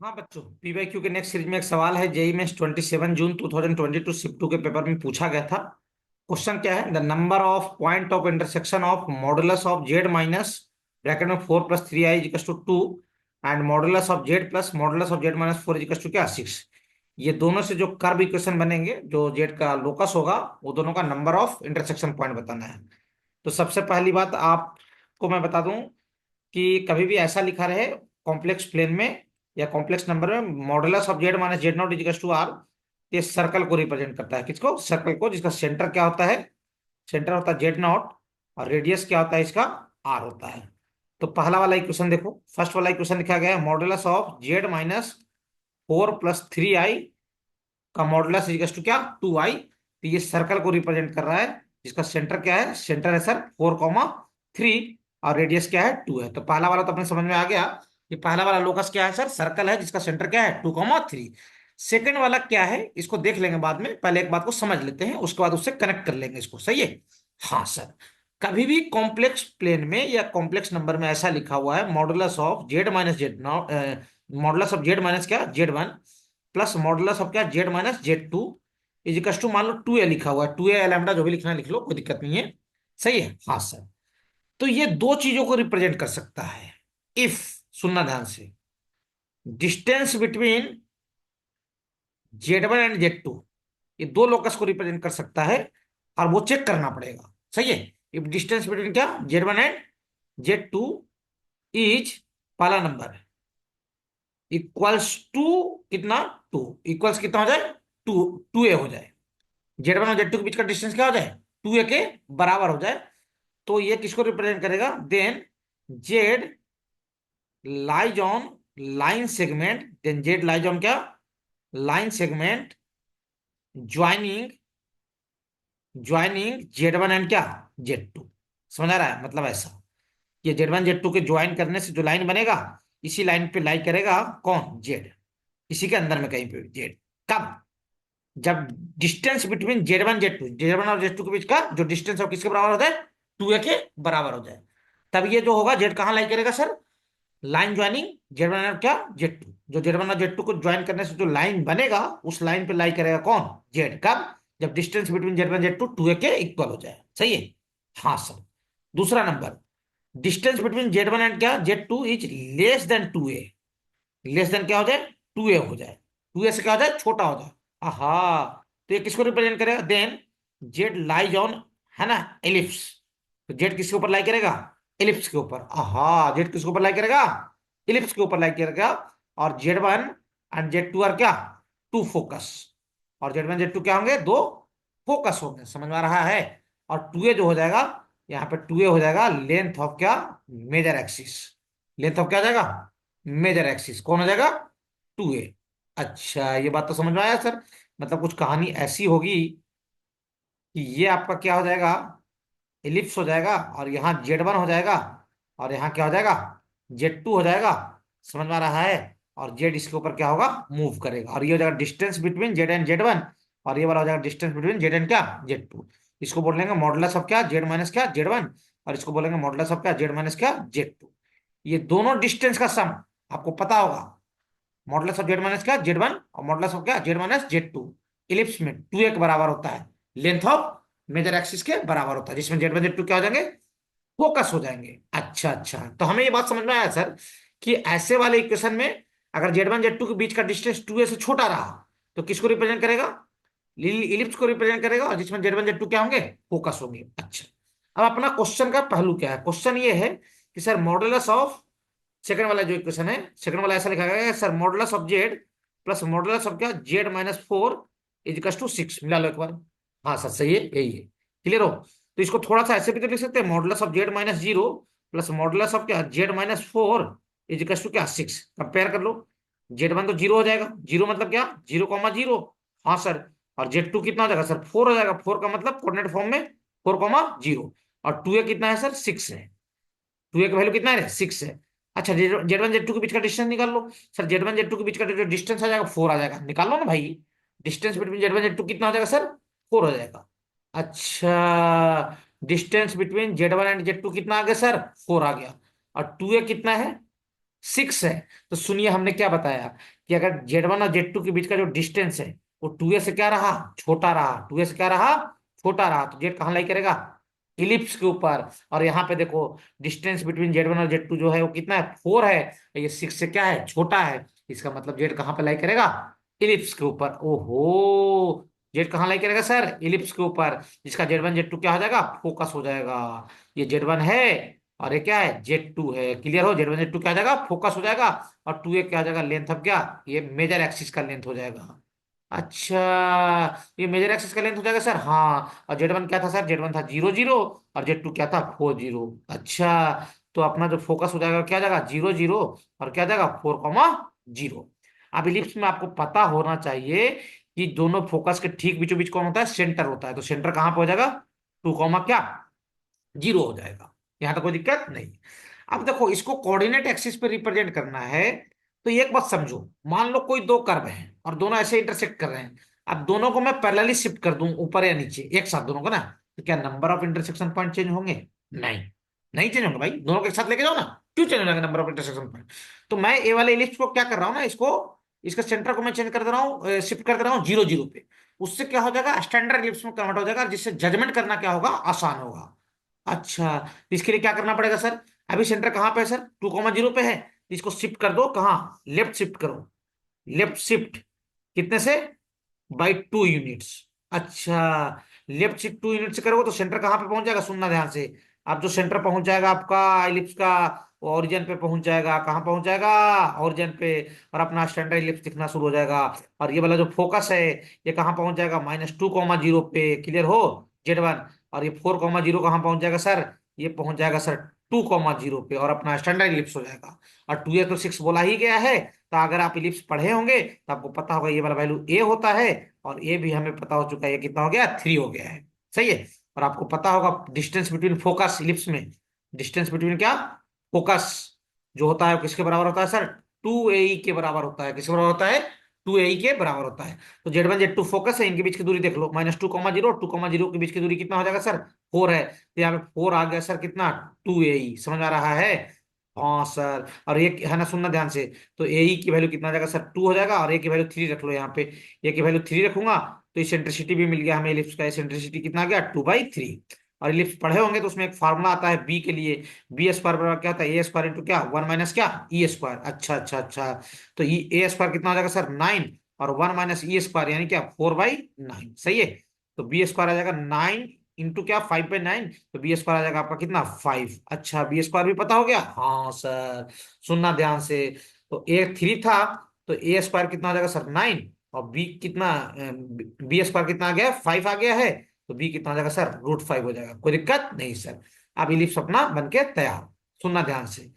हाँ बच्चों, पीवाईक्यू के नेक्स्ट सीरीज में एक सवाल है। जेई में 27 जून 2022 शिफ्ट 2 के पेपर में पूछा गया था। क्वेश्चन क्या है? The number of point of intersection of modulus of Z minus bracket में 4 + 3i equals to 2 and modulus of Z plus modulus of Z minus 4 equals to क्या 6। ये दोनों से जो कर्व इक्वेशन बनेंगे, जो जेड का लोकस होगा, वो दोनों का नंबर ऑफ इंटरसेक्शन पॉइंट बताना है। तो सबसे पहली बात आपको मैं बता दूं कि कभी भी ऐसा लिखा रहे कॉम्प्लेक्स प्लेन में या कॉम्प्लेक्स नंबर में, modulus of Z minus Z nought equals to R. ये सर्कल को रिप्रेजेंट करता है। किसको? सर्कल को, जिसका सेंटर क्या होता है? सेंटर होता है जेड नॉट, और रेडियस क्या होता है इसका? आर होता है। तो पहला वाला इक्वेशन देखो, फर्स्ट वाला इक्वेशन लिखा गया है modulus of Z minus 4 + 3i का मॉडुलस इजिकल्स टू क्या 2i। तो ये सर्कल को रिप्रेजेंट कर रहा है, जिसका सेंटर क्या है? सेंटर है सर 4, 3, और रेडियस क्या है 2 है। तो पहला वाला तो अपने समझ में आ गया कि पहला वाला लोकस क्या है सर? सर्कल है, जिसका सेंटर क्या है 2, 3। सेकंड वाला क्या है इसको देख लेंगे बाद में, पहले एक बात को समझ लेते हैं, उसके बाद उससे कनेक्ट कर लेंगे इसको। सही है? हाँ सर। कभी भी कॉम्प्लेक्स प्लेन में या कॉम्प्लेक्स नंबर में ऐसा लिखा हुआ है modulus of Z minus Z nought, modulus of Z minus क्या जेड 1 प्लस मॉडुलस ऑफ क्या Z minus Z 2 equals to, मान लो 2a लिखा हुआ है, 2a लैम्डा जो भी लिखना है लिख लो, कोई दिक्कत नहीं है। सही है? हाँ सर। तो ये दो चीजों को रिप्रेजेंट कर सकता है। इफ, सुनना ध्यान से, distance between Z1 and Z2, ये दो लोकस को रिप्रेजेंट कर सकता है, और वो चेक करना पड़ेगा। सही है? इफ डिस्टेंस बिटवीन क्या Z1 एंड Z2 इज, पहला नंबर इक्वल्स टू कितना, 2, इक्वल्स कितना हो जाए? 2a हो जाए। Z1 और Z2 के बीच का डिस्टेंस क्या हो जाए? 2a के बराबर हो जाए। तो ये किसको रिप्रेजेंट करेगा? Then Z lies on line segment, then Z lies on क्या line segment joining joining Z1 and क्या Z2। समझ आ रहा है? मतलब ऐसा, ये Z1 Z2 के ज्वाइन करने से जो लाइन बनेगा, इसी लाइन पे लाई करेगा कौन? जेड। इसी के अंदर में कहीं पे जेड। कब? जब डिस्टेंस बिटवीन जेड वन और जेड टू के बीच का जो डिस्टेंस है वो किसके बराबर हो जाए? 2a के बराबर हो जाए। तब ये जो होगा, जेड कहाँ लाई करेगा सर? लाइन ज्वाइनिंग Z1 और क्या Z2। जो Z1 और Z2 को ज्वाइन करने से जो लाइन बनेगा, उस लाइन पे लाई करेगा कौन? जेड। कब? जब distance between Z1 Z2 2a के इक्वल हो जाए। सही है? हाँ सर। दूसरा number, distance between Z1 and क्या Z2 is less than 2a। Less than क्या हो जाए? 2a हो जाए। 2a से क्या हो जाए? छोटा हो जाए। आहा। तो ये किसको रिप्रेजेंट करेगा? देन जेड लाइज ऑन, है ना, एलिप्स। तो जेड किसके ऊपर लाई करेगा? एलिप्स के ऊपर। आहा, जेड किसके ऊपर लाई करेगा? एलिप्स के ऊपर लाई करेगा। और Z1 एंड Z2 आर क्या? Two focus. और Z1 Z2 क्या होंगे? दो फोकस होंगे। समझ में आ रहा है? और 2a जो हो जाएगा, यहाँ पे 2a हो जाएगा लेंथ ऑफ क्या मेजर एक्सिस। लेंथ ऑफ क्या हो जाएगा? Major axis. कौन हो जाएगा? 2a। अच्छा, ये बात तो समझ में आया सर। मतलब कुछ कहानी ऐसी होगी कि ये आपका क्या हो जाएगा? एलिप्स हो जाएगा, और यहाँ Z1 हो जाएगा, और यहाँ क्या हो जाएगा? Z2 हो जाएगा। समझ में आ रहा है? और जेड इसके ऊपर क्या होगा? मूव करेगा, और ये हो जाएगा distance between Z and Z1, और ये वाला हो जाएगा डिस्टेंस बिटवीन जेड एंड क्या Z2। इसको बोलेंगे मॉडुलस ऑफ क्या जेड माइनस क्या Z1, और इसको बोलेंगे मॉडुलस ऑफ क्या जेड माइनस क्या Z2। ये दोनों डिस्टेंस का सम आपको पता होगा। मॉडुलस ऑफ जेड माइनस क्या Z1 और मॉडुलस ऑफ क्या जेड माइनस Z2 इलिप्स में 2a के बराबर होता है। लेंथ ऑफ मेजर एक्सिस के बराबर होता है, जिसमें Z1 Z2 क्या हो जाएंगे? फोकस हो जाएंगे। अच्छा अच्छा, तो हमें ये बात समझ में आया सर कि ऐसे वाले इक्वेशन में अगर Z1 Z2 के बीच का डिस्टेंस 2a से छोटा रहा, तो किसको रिप्रेजेंट करेगा? इलिप्स को रिप्रेजेंट करेगा, और जिसमें Z1 Z2 क्या होंगे? फोकस होंगे। अच्छा, अब अपना क्वेश्चन का पहलू क्या है? क्वेश्चन ये है कि सर मॉडुलस ऑफ, सेकंड वाला जो इक्वेशन है, सेकंड वाला ऐसा लिखा गया है sir, modulus of Z plus modulus of क्या Z-4 इजिकल्स टू 6। मिला लो एक बार। हाँ सर, सही है, यही है। क्लियर हो? तो इसको थोड़ा सा ऐसे भी तो लिख सकते हैं, modulus of Z-0 plus modulus of क्या Z-4 इजिकल्स टू क्या 6। कंपेयर कर लो। Z1 तो 0 हो जाएगा, 0 मतलब क्या 0, 0। हाँ सर। और Z2 कितना हो जाएगा सर? 4 हो जाएगा। 4 का मतलब कोऑर्डिनेट फॉर्म में 4, 0। और 2a कितना है सर? 6 है। 2a का वैल्यू कितना है? 6 है। अच्छा, Z1 Z2 के बीच का डिस्टेंस निकाल लो। सर Z1 Z2 के बीच का जो डिस्टेंस आ जाएगा 4 आ जाएगा। निकाल लो ना भाई। डिस्टेंस बिटवीन Z1 Z2 कितना हो जाएगा सर? 4 हो जाएगा। अच्छा, distance between Z1 and Z2 कितना आ गया सर? 4 आ गया। और 2a कितना है? 6 है। तो सुनिए हमने क्या बताया कि अगर Z1 और Z2 के बीच का जो डिस्टेंस है वो 2a से क्या रहा, छोटा रहा, 2a से क्या रहा, छोटा रहा, तो जेड कहाँ लाई करेगा, इलिप्स के ऊपर। और यहाँ पे देखो डिस्टेंस बिटवीन Z1 और Z2 जो है वो कितना है, 4 है, ये 6 से क्या है, छोटा है। इसका मतलब जेड कहाँ पे लाई करेगा, इलिप्स के ऊपर। ओहो, जेड कहाँ लाई करेगा सर, इलिप्स के ऊपर, जिसका Z1 Z2 क्या हो जाएगा, फोकस हो जाएगा। ये Z1 है और ये क्या है, Z2 है। क्लियर हो, Z1 Z2 क्या आ जाएगा, फोकस हो जाएगा। और 2a क्या आ जाएगा, लेंथ ऑफ क्या, ये मेजर एक्सिस का लेंथ हो जाएगा। अच्छा, ये मेजर एक्सिस का लेंथ हो जाएगा सर, हाँ। और Z1 क्या था सर, Z1 था 0 0, और Z2 क्या था 4 0। अच्छा, तो अपना जो फोकस हो जाएगा क्या आ जाएगा, 0 0, और क्या आ जाएगा 4 0। अब इलिप्स में आपको पता होना चाहिए कि दोनों फोकस के ठीक बीचों बीच कौन होता है, सेंटर होता है। तो सेंटर कहाँ पे हो जाएगा, 2 क्या 0 हो जाएगा। यहां तक कोई दिक्कत नहीं। अब देखो इसको कोऑर्डिनेट एक्सिस पे रिप्रेजेंट करना है, तो एक बात समझो, मान लो कोई दो कर्व हैं और दोनों ऐसे इंटरसेक्ट कर रहे हैं। अब दोनों को मैं पैरेलली शिफ्ट कर दूं ऊपर या नीचे एक साथ दोनों को ना, तो क्या number of intersection point change होंगे, नहीं, नहीं चेंज होंगे भाई। दोनों को एक साथ लेके जाओ ना, क्यों चेंज होंगे नंबर ऑफ इंटरसेक्शन पॉइंट। तो मैं ए वाले इलिप्स को क्या कर रहा हूँ ना, इसको, इसका सेंटर को मैं चेंज कर दे रहा हूँ, शिफ्ट कर दे रहा हूँ 0 0 पे। उससे क्या हो जाएगा, स्टैंडर्ड इलिप्स में कन्वर्ट हो जाएगा, जिससे जजमेंट करना क्या होगा, आसान होगा। अच्छा, तो इसके लिए क्या करना पड़ेगा सर, अभी सेंटर कहाँ पे है सर, 2 0 पे है, तो इसको शिफ्ट कर दो कहाँ, लेफ्ट शिफ्ट करो, लेफ्ट शिफ्ट कितने से, बाई 2 यूनिट्स। अच्छा, लेफ्ट शिफ्ट 2 यूनिट से करोगे तो सेंटर कहाँ पे पहुंच जाएगा, सुनना ध्यान से। अब जो सेंटर पहुंच जाएगा आपका इलिप्स का, ओरिजिन पे पहुंच जाएगा, कहाँ पहुंच जाएगा, ओरिजिन पे। और अपना स्टैंडर्ड इलिप्स दिखना शुरू हो जाएगा। और ये वाला जो फोकस है ये कहाँ पहुंच जाएगा, -2 0 पे। क्लियर हो, Z1। और ये 4 0 कहाँ पहुंच जाएगा सर, ये पहुंच जाएगा सर 2 0 पे, और अपना स्टैंडर्ड इलिप्स हो जाएगा। और 2a तो 6 बोला ही गया है, तो अगर आप इलिप्स पढ़े होंगे तो आपको पता होगा ये वाला वैल्यू a होता है। और ये भी हमें पता हो चुका है, ये कितना हो गया, 3 हो गया है। सही है। और आपको पता होगा डिस्टेंस बिटवीन फोकस इलिप्स में, डिस्टेंस बिटवीन क्या, फोकस जो होता है वो किसके बराबर होता है सर, 2ae के बराबर होता है। किसके बराबर होता है, 2ae के बराबर होता है। तो Z1 Z2 फोकस है, इनके बीच की दूरी देख लो, -2 0, 2 0 के बीच की दूरी कितना हो जाएगा सर, 4 है। तो यहाँ पे 4 आ गया सर, कितना, 2ae। समझ आ रहा है, हाँ सर। और ये है ना, सुनना ध्यान से। तो ए की वैल्यू कितना आ जाएगा सर, 2 हो जाएगा, और ए की वैल्यू 3 रख लो यहाँ पे। ए की वैल्यू 3 रखूंगा तो इसेंट्रिसिटी भी मिल गया हमें इलिप्स का, इसेंट्रिसिटी कितना आ गया, 2/3। और इलिप्स पढ़े होंगे तो उसमें एक फार्मूला आता है बी के लिए, B² बराबर क्या होता है, A² इंटू क्या, 1 माइनस क्या, E²। अच्छा अच्छा अच्छा, तो A² कितना हो जाएगा सर, 9, और 1 माइनस E² यानी क्या, 4/9। सही है। तो B² आ जाएगा 9 इंटू क्या, 5/9, तो B² आ जाएगा आपका कितना, 5। अच्छा, B² भी पता हो गया, हाँ सर। सुनना ध्यान से, तो A 3 था, तो A² कितना हो जाएगा सर, 9, और बी कितना, B² कितना आ गया, 5 आ गया है। तो बी कितना हो जाएगा सर, √5 हो जाएगा। कोई दिक्कत नहीं सर। अब इलिप्स अपना बन के तैयार। सुनना ध्यान से,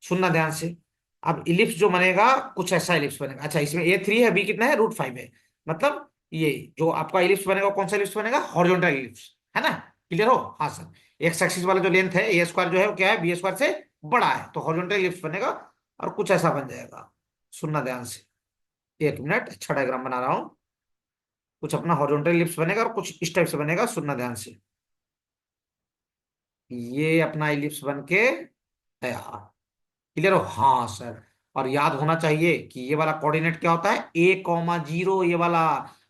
सुनना ध्यान से। अब इलिप्स जो बनेगा कुछ ऐसा इलिप्स बनेगा। अच्छा, इसमें A 3 है, बी कितना है, √5 है। मतलब ये जो आपका इलिप्स बनेगा वो कौन सा इलिप्स बनेगा, हॉरिजॉन्टल इलिप्स, है ना। क्लियर हो, हाँ सर। एक्स एक्सिस वाला जो लेंथ है A² जो है वो क्या है, B² से बड़ा है, तो हॉरिजॉन्टल इलिप्स बनेगा। और कुछ ऐसा बन जाएगा, सुनना ध्यान से। 1 मिनट, अच्छा डायग्राम बना रहा हूँ। कुछ अपना हॉरिजॉन्टल इलिप्स बनेगा और कुछ इस टाइप से बनेगा, सुनना ध्यान से। ये अपना इलिप्स बन के तैयार। क्लियर हो, हाँ सर। और याद होना चाहिए कि ये वाला कोऑर्डिनेट क्या होता है, A, 0, ये वाला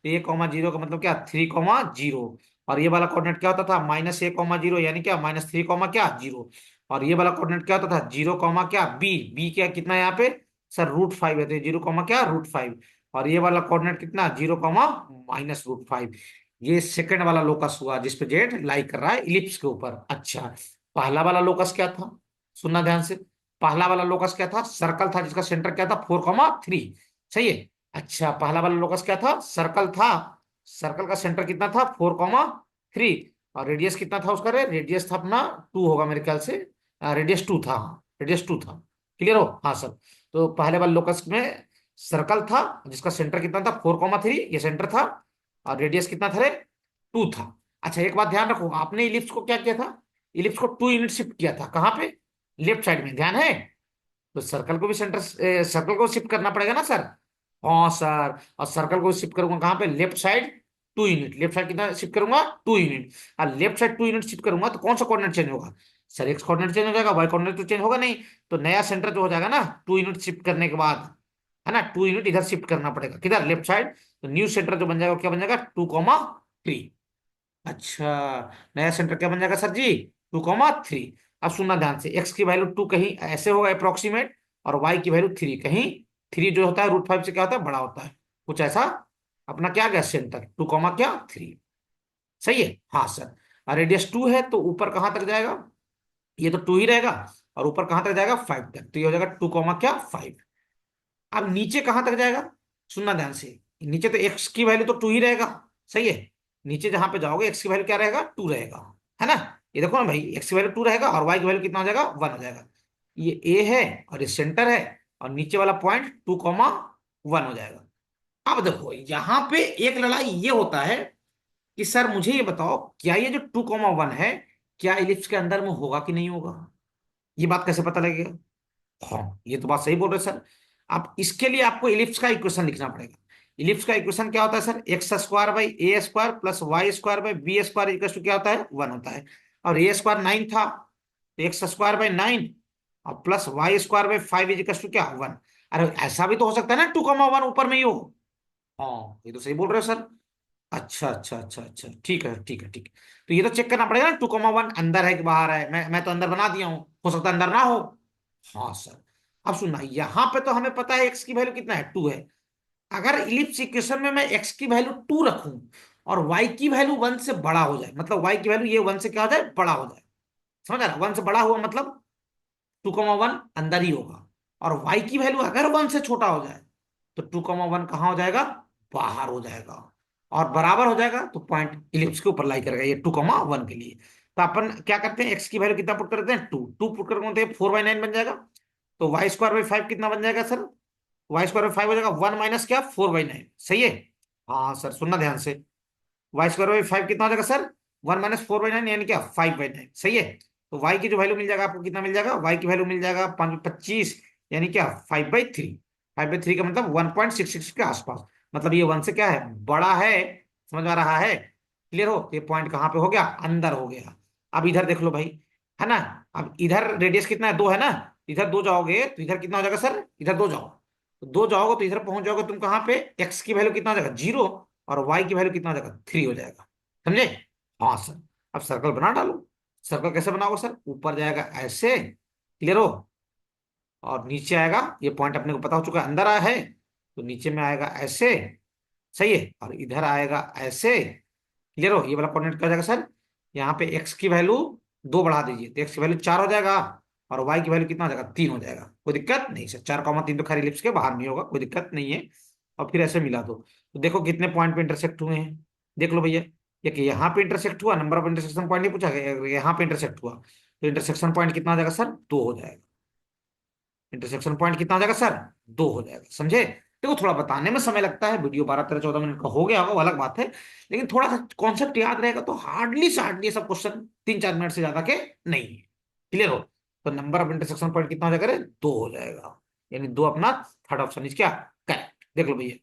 A, 0 का मतलब क्या, 3, 0। और ये वाला कोऑर्डिनेट क्या होता था, -A, 0 यानी क्या, -3, क्या 0। और ये वाला कोऑर्डिनेट क्या होता था, 0, क्या बी, बी क्या कितना है यहाँ पे सर, √5 है, तो 0, क्या √5। और ये वाला कोऑर्डिनेट कितना, 0, -√5। ये सेकंड वाला लोकस हुआ जिसपे जेड लाई कर रहा है इलिप्स के ऊपर। अच्छा, पहला वाला लोकस क्या था, सुनना ध्यान से। पहला वाला लोकस क्या था, सर्कल था, जिसका सेंटर क्या था, 4, 3। सही है। अच्छा, पहला वाला लोकस क्या था, सर्कल था, सर्कल का सेंटर कितना था, 4, 3। और रेडियस कितना था उसका, रेडियस था अपना 2 होगा मेरे ख्याल से, रेडियस 2 था, रेडियस 2 था। क्लियर हो, हाँ सर। तो पहले वाले लोकस में सर्कल था जिसका सेंटर कितना था, 4, 3, ये सेंटर था। और रेडियस कितना था रे, 2 था। अच्छा, एक बात ध्यान रखो, आपने इलिप्स को क्या किया था, इलिप्स को 2 यूनिट शिफ्ट किया था, कहाँ पे, लेफ्ट साइड में, ध्यान है। तो सर्कल को भी सेंटर, सर्कल को शिफ्ट करना पड़ेगा ना सर, हाँ सर। और सर्कल को शिफ्ट करूंगा कहाँ पे, left side 2 unit, left side कितना शिफ्ट करूंगा, 2 यूनिट। और लेफ्ट साइड 2 यूनिट शिफ्ट करूंगा तो कौन सा कोऑर्डिनेट चेंज होगा, सर एक्स कोऑर्डिनेट चेंज हो जाएगा, वाई कोऑर्डिनेट तो चेंज होगा नहीं। तो नया सेंटर जो हो जाएगा ना 2 यूनिट शिफ्ट करने के बाद, है ना, 2 यूनिट इधर शिफ्ट करना पड़ेगा, किधर, लेफ्ट साइड। तो न्यू सेंटर जो बन जाएगा वो क्या बन जाएगा, 2,3। अच्छा, नया सेंटर क्या बन जाएगा सर जी, 2,3। अब सुनना ध्यान से, एक्स की वैल्यू 2 कहीं ऐसे होगा अप्रोक्सीमेट, और वाई की वैल्यू 3 कहीं, 3 जो होता है √5 से क्या होता है, बड़ा होता है, कुछ ऐसा। अपना क्या गया सेंटर, 2,3। सही है, हाँ सर। और रेडियस 2 है तो ऊपर कहाँ तक जाएगा, ये तो 2 ही रहेगा, और ऊपर कहाँ तक जाएगा, 5 तक, तो ये हो जाएगा 2,5। अब नीचे कहाँ तक जाएगा, सुनना ध्यान से, नीचे तो एक्स की वैल्यू तो 2 ही रहेगा, सही है। नीचे जहां पे जाओगे एक्स की वैल्यू क्या रहेगा, 2 रहेगा, है ना। ये देखो ना भाई, एक्स की वैल्यू 2 रहेगा और वाई की वैल्यू कितना हो जाएगा, 1 हो जाएगा। ये ए है और ये सेंटर है, और नीचे वाला पॉइंट 2,1 हो जाएगा। अब देखो यहाँ पे एक लड़ाई ये होता है कि सर मुझे ये बताओ, क्या ये जो 2,1 है, क्या इलिप्स के अंदर में होगा कि नहीं होगा, ये बात कैसे पता लगेगा। हाँ, ये तो बात सही बोल रहे सर। आप इसके लिए आपको इलिप्स का इक्वेशन लिखना पड़ेगा। इलिप्स का इक्वेशन क्या होता है sir, x² / a² plus y² / b² क्या होता है, 1 होता है। और a² 9 था, तो x² / 9 और प्लस y² / 5 क्या, 1। अरे ऐसा भी तो हो सकता है ना, 2,1 ऊपर में ही हो। हाँ, ये तो सही बोल रहे हो सर। अच्छा अच्छा अच्छा अच्छा, ठीक है ठीक है ठीक है। तो ये तो चेक करना पड़ेगा ना, 2,1 अंदर है कि बाहर है, मैं तो अंदर बना दिया हूँ, हो सकता है अंदर ना हो। हाँ सर। अब सुनना, यहाँ पे तो हमें पता है एक्स की वैल्यू कितना है, 2 है। अगर इलिप्स इक्वेशन में मैं एक्स की वैल्यू 2 रखूं और वाई की वैल्यू 1 से बड़ा हो जाए, मतलब वाई की वैल्यू ये 1 से क्या हो जाए, बड़ा हो जाए, समझ रहा, 1 से बड़ा हुआ मतलब 2,1 अंदर ही होगा। और वाई की वैल्यू अगर 1 से छोटा हो जाए तो 2,1 कहाँ हो जाएगा, बाहर हो जाएगा। और बराबर हो जाएगा तो पॉइंट इलिप्स के ऊपर लाई करेगा, ये 2,1 के लिए। तो अपन क्या करते हैं, एक्स की वैल्यू कितना पुट करते हैं, 2, 2 पुट करके 4/9 बन जाएगा। तो y² / 5 कितना बन जाएगा सर, y² / 5 हो जाएगा 1 माइनस क्या, 4/9, सही है। हाँ सर, सुनना ध्यान से, y² / 5 कितना हो जाएगा सर, 1 - 4/9 यानी क्या, 5/9, सही है। तो y की जो वैल्यू मिल जाएगा आपको, कितना मिल जाएगा, y की वैल्यू मिल जाएगा 25, यानी क्या, 5/3। 5/3 का मतलब 1.66 के आसपास, मतलब ये 1 से क्या है, बड़ा है, समझ में आ रहा है, क्लियर हो। ये पॉइंट कहाँ पे हो गया, अंदर हो गया। अब इधर देख लो भाई, है ना। अब इधर रेडियस कितना है, 2 है ना, इधर 2 जाओगे तो इधर कितना हो जाएगा सर, इधर 2 जाओ, तो 2 जाओगे तो इधर पहुंच जाओगे तुम कहाँ पे, एक्स की वैल्यू कितना हो जाएगा, 0, और वाई की वैल्यू कितना हो जाएगा, 3 हो जाएगा, समझे। हाँ सर। अब सर्कल बना डालो। सर्कल कैसे बनाओगे सर, ऊपर जाएगा ऐसे, क्लियर हो, और नीचे आएगा, ये पॉइंट अपने को पता हो चुका है, अंदर आया है, तो नीचे में आएगा ऐसे, सही है, और इधर आएगा ऐसे, क्लियर हो। ये वाला कोऑर्डिनेट क्या हो जाएगा सर, यहाँ पे एक्स की वैल्यू 2 बढ़ा दीजिए तो एक्स की वैल्यू 4 हो जाएगा, और वाई की वैल्यू कितना हो जाएगा, 3 हो जाएगा। कोई दिक्कत नहीं सर, 4,3 तो खैर इलिप्स के बाहर नहीं होगा, कोई दिक्कत नहीं है। और फिर ऐसे मिला दो, तो देखो कितने पॉइंट पे इंटरसेक्ट हुए हैं, देख लो भैया। ये कि यहाँ पे इंटरसेक्ट हुआ, नंबर ऑफ इंटरसेक्शन पॉइंट नहीं पूछा गया, यहाँ पे इंटरसेक्ट हुआ, तो इंटरसेक्शन पॉइंट कितना हो जाएगा सर, 2 हो जाएगा। इंटरसेक्शन पॉइंट कितना हो जाएगा सर, 2 हो जाएगा, समझे। देखो थोड़ा बताने में समय लगता है, वीडियो 12, 13, 14 मिनट का हो गया होगा वो अलग बात है, लेकिन थोड़ा सा कॉन्सेप्ट याद रहेगा तो हार्डली से हार्डली सब क्वेश्चन 3-4 मिनट से ज्यादा के नहीं है, क्लियर हो। तो नंबर ऑफ इंटरसेक्शन पॉइंट कितना हो जाएगा, 2 हो जाएगा, यानी 2 अपना थर्ड ऑप्शन इज क्या, करेक्ट, देख लो भैया।